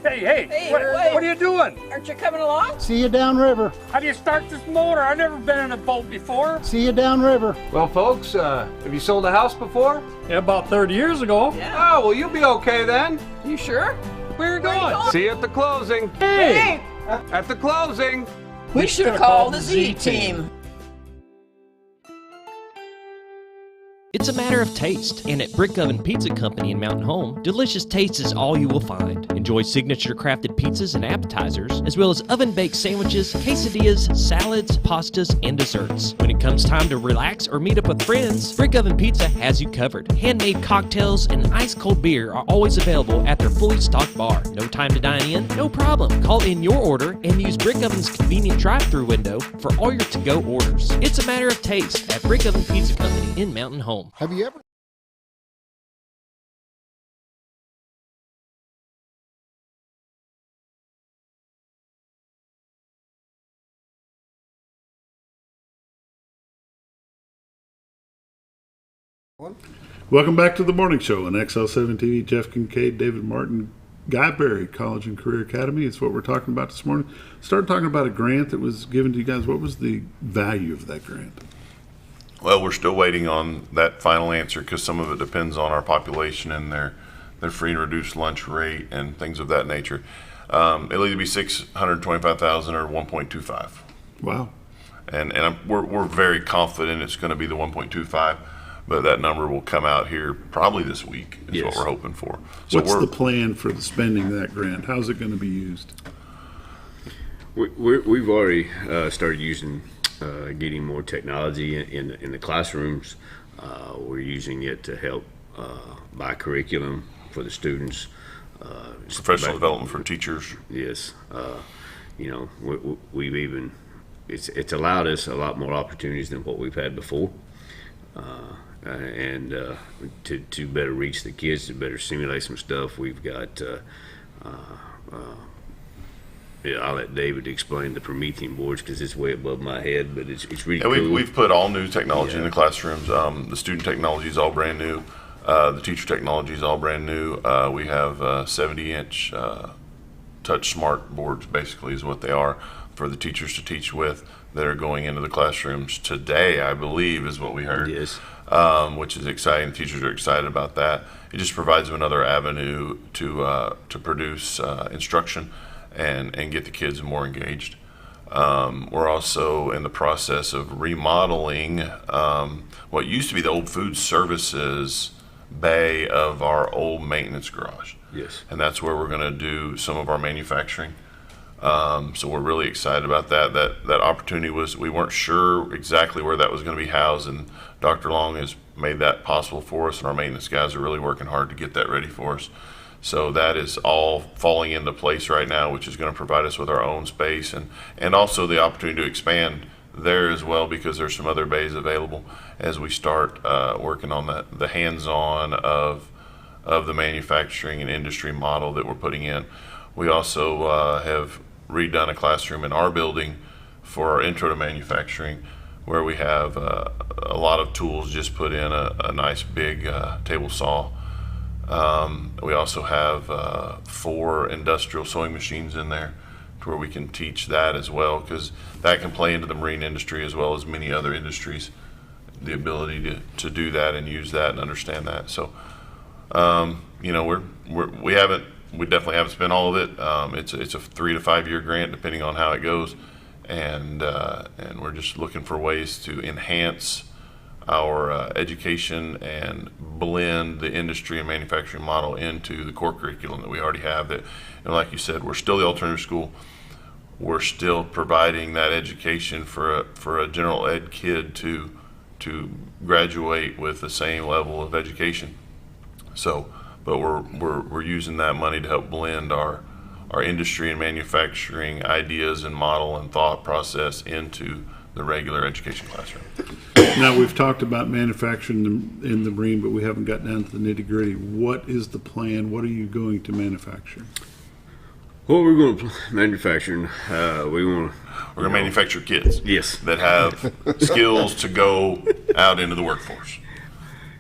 Hey, what are you doing? Aren't you coming along? See you downriver. How do you start this motor? I've never been in a boat before. See you downriver. Well, folks, have you sold a house before? Yeah, about 30 years ago. Yeah. Oh, well, you'll be okay then. You sure? Where are you going? See you at the closing. Hey! At the closing. We should have called the Z-Team. It's a matter of taste, and at Brick Oven Pizza Company in Mountain Home, delicious taste is all you will find. Enjoy signature crafted pizzas and appetizers, as well as oven-baked sandwiches, quesadillas, salads, pastas, and desserts. When it comes time to relax or meet up with friends, Brick Oven Pizza has you covered. Handmade cocktails and ice-cold beer are always available at their fully stocked bar. No time to dine in? No problem. Call in your order and use Brick Oven's convenient drive-thru window for all your to-go orders. It's a matter of taste at Brick Oven Pizza Company in Mountain Home. Have you ever? Welcome back to The Morning Show on XL7-TV. Jeff Kincade, David Martin, Guy Berry College and Career Academy is what we're talking about this morning. Started talking about a grant that was given to you guys. What was the value of that grant? Well, we're still waiting on that final answer because some of it depends on our population and their free and reduced lunch rate and things of that nature. It'll either be $625,000 or 1.25. Wow. And we're very confident it's going to be the 1.25, but that number will come out here probably this week is what we're hoping for. So what's the plan for the spending of that grant? How's it going to be used? We've already started using getting more technology in the classrooms. We're using it to help buy curriculum for the students. Professional development for teachers. Yes. We've even, it's allowed us a lot more opportunities than what we've had before. And to better reach the kids, to better simulate some stuff, we've got I'll let David explain the Promethean boards because it's way above my head, but it's really cool. We've put all new technology in the classrooms. The student technology is all brand new. The teacher technology is all brand new. We have 70-inch touch smart boards, basically, is what they are for the teachers to teach with that are going into the classrooms today, I believe, is what we heard. Yes. Which is exciting. Teachers are excited about that. It just provides them another avenue to produce instruction and get the kids more engaged. We're also in the process of remodeling what used to be the old food services bay of our old maintenance garage. Yes. And that's where we're going to do some of our manufacturing. So we're really excited about that. That opportunity we weren't sure exactly where that was going to be housed, and Dr. Long has made that possible for us, and our maintenance guys are really working hard to get that ready for us. So that is all falling into place right now, which is going to provide us with our own space and also the opportunity to expand there as well, because there's some other bays available as we start working on the hands-on of the manufacturing and industry model that we're putting in. We also have redone a classroom in our building for our intro to manufacturing, where we have a lot of tools, just put in a nice big table saw. We also have 4 industrial sewing machines in there to where we can teach that as well, because that can play into the marine industry as well as many other industries, the ability to do that and use that and understand that. So, you know, we definitely haven't spent all of it. It's a 3 to 5 year grant depending on how it goes, and we're just looking for ways to enhance our education and blend the industry and manufacturing model into the core curriculum that we already have. That, and like you said, we're still the alternative school. We're still providing that education for a general ed kid to graduate with the same level of education. So, but we're using that money to help blend our industry and manufacturing ideas and model and thought process into the regular education classroom. Now, we've talked about manufacturing in the marine, but we haven't got down to the nitty-gritty. What is the plan? What are you going to manufacture? Well, we're going to manufacture. We're going to manufacture kids. Yes, that have skills to go out into the workforce.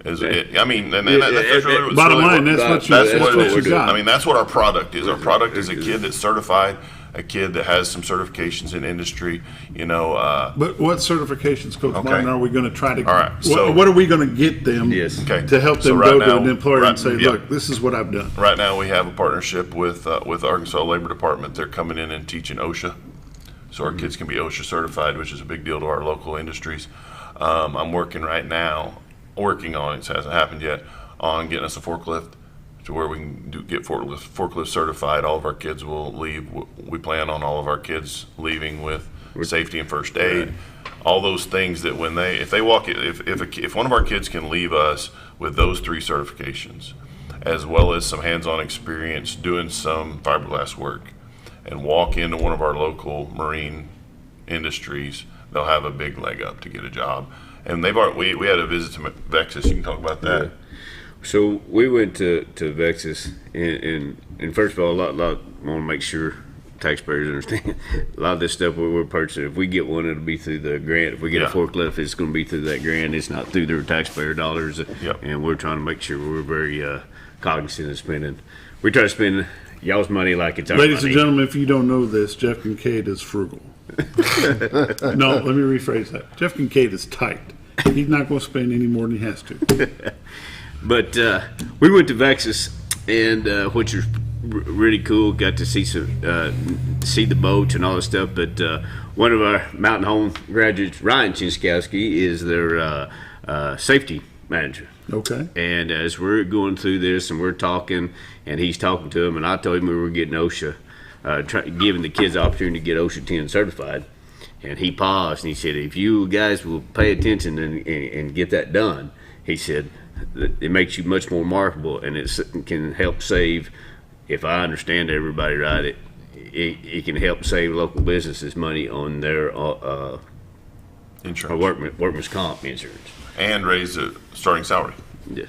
That's really bottom line. That's what you got. I mean, that's what our product is. Our product is a kid that's certified, a kid that has some certifications in industry. You know. But what certifications, Coach Martin, are we going to try to? All right. So what are we going to get them? To help them go to an employer and say, "Look, this is what I've done." Right now, we have a partnership with Arkansas Labor Department. They're coming in and teaching OSHA, so our kids can be OSHA certified, which is a big deal to our local industries. I'm working right now. Working on it hasn't happened yet, on getting us a forklift to where we can get forklift certified. All of our kids will leave. We plan on all of our kids leaving with safety and first aid. Right. All those things that when if they walk, if one of our kids can leave us with those 3 certifications, as well as some hands-on experience doing some fiberglass work, and walk into one of our local marine industries, they'll have a big leg up to get a job. And we had a visit to Vexus. You can talk about that. Yeah. So we went to Vexus, and first of all, I want to make sure taxpayers understand a lot of this stuff we're purchasing. If we get one, it'll be through the grant. If we get a forklift, it's going to be through that grant. It's not through their taxpayer dollars. Yep. And we're trying to make sure we're very cognizant of spending. We try to spend y'all's money like it's our money. Ladies and gentlemen, if you don't know this, Jeff Kincade is frugal. No, let me rephrase that. Jeff Kincade is tight. He's not going to spend any more than he has to. But we went to Vexus, and which was really cool. Got to see see the boats and all this stuff. But one of our Mountain Home graduates, Ryan Chinskowski, is their safety manager. Okay. And as we're going through this, and we're talking, and he's talking to him, and I told him we were getting OSHA. Giving the kids the opportunity to get OSHA 10 certified, and he paused and he said, "If you guys will pay attention and get that done," he said, "it makes you much more marketable, and it can help save. If I understand everybody right, it can help save local businesses money on their insurance, workman's comp insurance, and raise the starting salary." Yeah.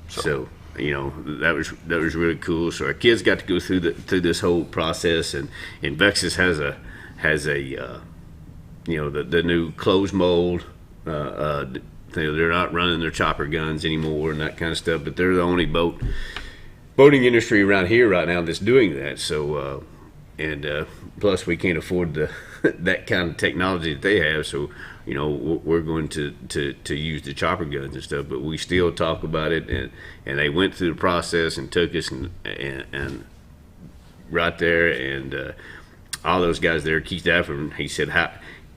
So you know, that was really cool. So our kids got to go through this whole process, and Vexus has a you know, the new closed mold. They're not running their chopper guns anymore and that kind of stuff, but they're the only boating industry around here right now that's doing that. So plus we can't afford that kind of technology that they have. So you know, we're going to use the chopper guns and stuff, but we still talk about it, and they went through the process and took us and right there, and all those guys there, Keith Stafford, he said,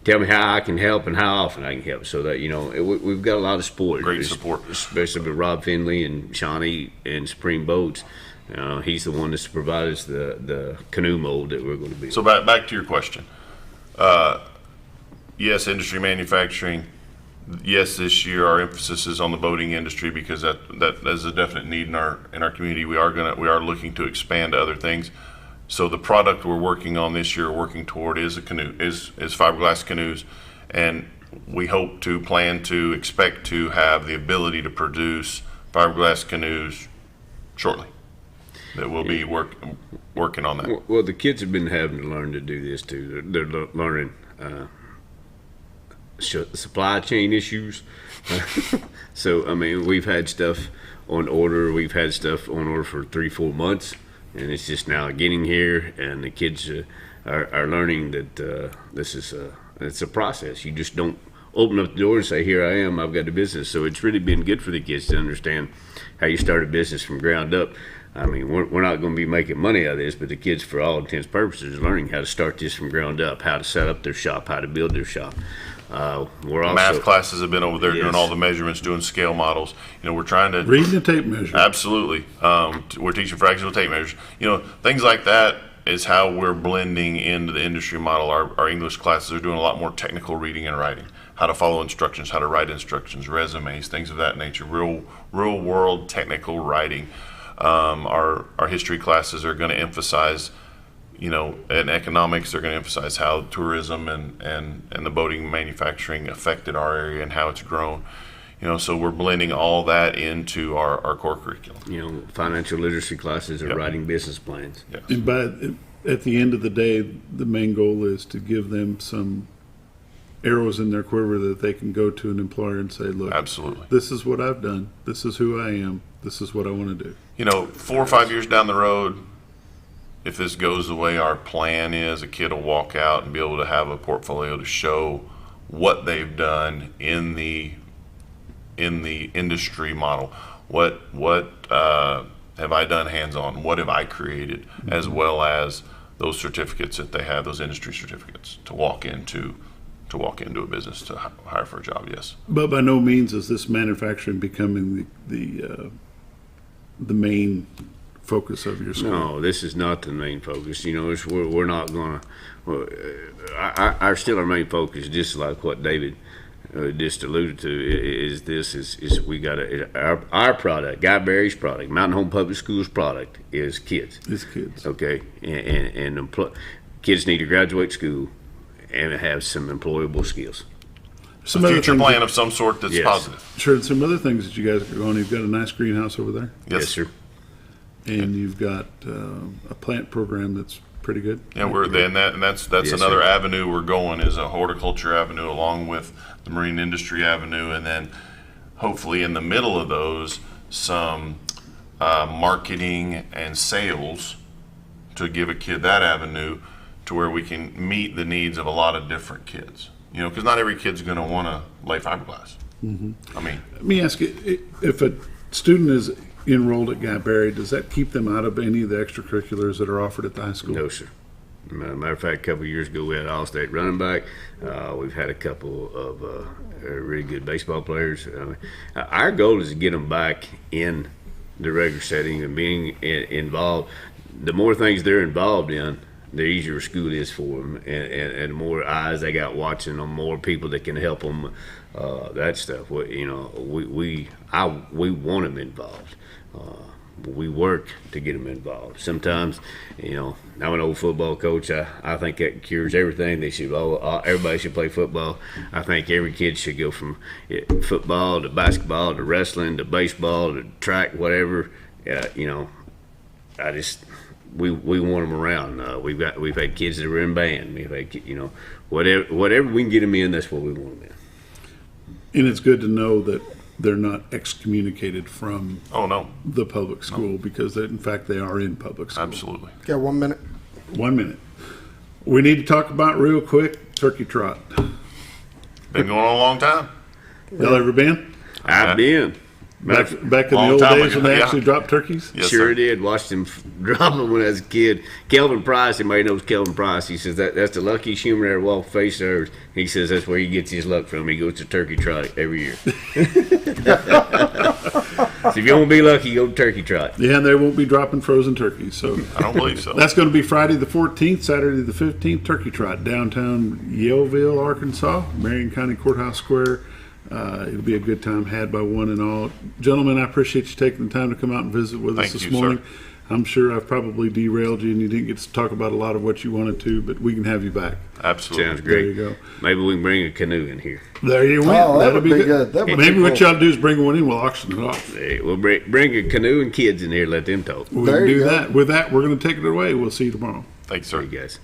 tell me how I can help and how often I can help, so that, you know, we've got a lot of support. Great support. Especially with Rob Finley and Shawnee and Supreme Boats. He's the one that's provided us the canoe mold that we're going to build. So back to your question. Yes, industry manufacturing. Yes, this year our emphasis is on the boating industry because that is a definite need in our community. We are looking to expand to other things. So the product we're working on this year, working toward, is fiberglass canoes, and we hope to expect to have the ability to produce fiberglass canoes shortly. That we'll be working on that. Well, the kids have been having to learn to do this too. They're learning supply chain issues. So, I mean, we've had stuff on order. We've had stuff on order for 3-4 months, and it's just now getting here. And the kids are learning that it's a process. You just don't open up the door and say, "Here I am, I've got a business." So it's really been good for the kids to understand how you start a business from ground up. I mean, we're not going to be making money out of this, but the kids, for all intents and purposes, are learning how to start this from ground up, how to set up their shop, how to build their shop. Math classes have been over there doing all the measurements, doing scale models. We're trying to reading the tape measure. Absolutely, we're teaching fractional tape measures. Things like that is how we're blending into the industry model. Our English classes are doing a lot more technical reading and writing, how to follow instructions, how to write instructions, resumes, things of that nature. Real world technical writing. Our history classes are going to emphasize, in economics, they're going to emphasize how tourism and the boating manufacturing affected our area and how it's grown. So we're blending all that into our core curriculum. Financial literacy classes are writing business plans. Yes. And at the end of the day, the main goal is to give them some arrows in their quiver that they can go to an employer and say, "Look, absolutely, this is what I've done. This is who I am. This is what I want to do." 4 or 5 years down the road, if this goes the way our plan is, a kid will walk out and be able to have a portfolio to show what they've done in the industry model. What have I done hands-on? What have I created? Mm-hmm. As well as those certificates that they have, those industry certificates to walk into a business, to hire for a job. Yes. But by no means is this manufacturing becoming the main focus of your school. No, this is not the main focus. We're not going to. Our main focus, just like what David just alluded to, is we got our product, Guy Berry's product, Mountain Home Public Schools product is kids. It's kids. Okay, and kids need to graduate school and have some employable skills. Some future plan of some sort that's positive. Sure, and some other things that you guys are going. You've got a nice greenhouse over there. Yes, sir. And you've got a plant program that's pretty good. Yeah, that's another avenue we're going, is a horticulture avenue along with the marine industry avenue, and then hopefully in the middle of those some marketing and sales to give a kid that avenue to where we can meet the needs of a lot of different kids. Because not every kid's going to want to lay fiberglass. Mm-hmm. I mean, let me ask you, if a student is enrolled at Guy Berry, does that keep them out of any of the extracurriculars that are offered at the high school? No, sir. Matter of fact, a couple of years ago, we had an all-state running back. We've had a couple of really good baseball players. Our goal is to get them back in the regular setting and being involved. The more things they're involved in, the easier school is for them, and the more eyes they got watching them, more people that can help them. That stuff. We want them involved. We work to get them involved. Sometimes, I'm an old football coach. I think that cures everything. Everybody should play football. I think every kid should go from football to basketball to wrestling to baseball to track, whatever. We want them around. We've had kids that were in band. We've had whatever we can get them in. That's what we want them in. And it's good to know that they're not excommunicated from the public school, because in fact they are in public school. Absolutely. Got 1 minute. 1 minute. We need to talk about real quick turkey trot. Been going on a long time. Y'all ever been? I've been. Back in the Long old time days ago, when they yeah. actually dropped turkeys? Yes, sure sir. did. Watched him drop them when I was a kid. Kelvin Price, everybody knows Kelvin Price. He says that's the luckiest human ever walked the face of earth. He says that's where he gets his luck from. He goes to turkey trot every year. So if you want to be lucky, go to turkey trot. Yeah, and they won't be dropping frozen turkeys. So I don't believe so. That's going to be Friday the 14th, Saturday the 15th, Turkey Trot, downtown Yaleville, Arkansas, Marion County Courthouse Square. It'll be a good time had by one and all. Gentlemen, I appreciate you taking the time to come out and visit with us Thank this you, morning. sir. I'm sure I've probably derailed you and you didn't get to talk about a lot of what you wanted to, but we can have you back. Absolutely. Sounds great. There you go. Maybe we can bring a canoe in here. There you went. Oh, that That'll would be good. That would Maybe be what cool. y'all do is bring one in, we'll auction it off. Hey, we'll bring a canoe and kids in here. Let them talk. We There can you do go. that. With that, we're going to take it away. We'll see you tomorrow. Thanks, sir. You guys.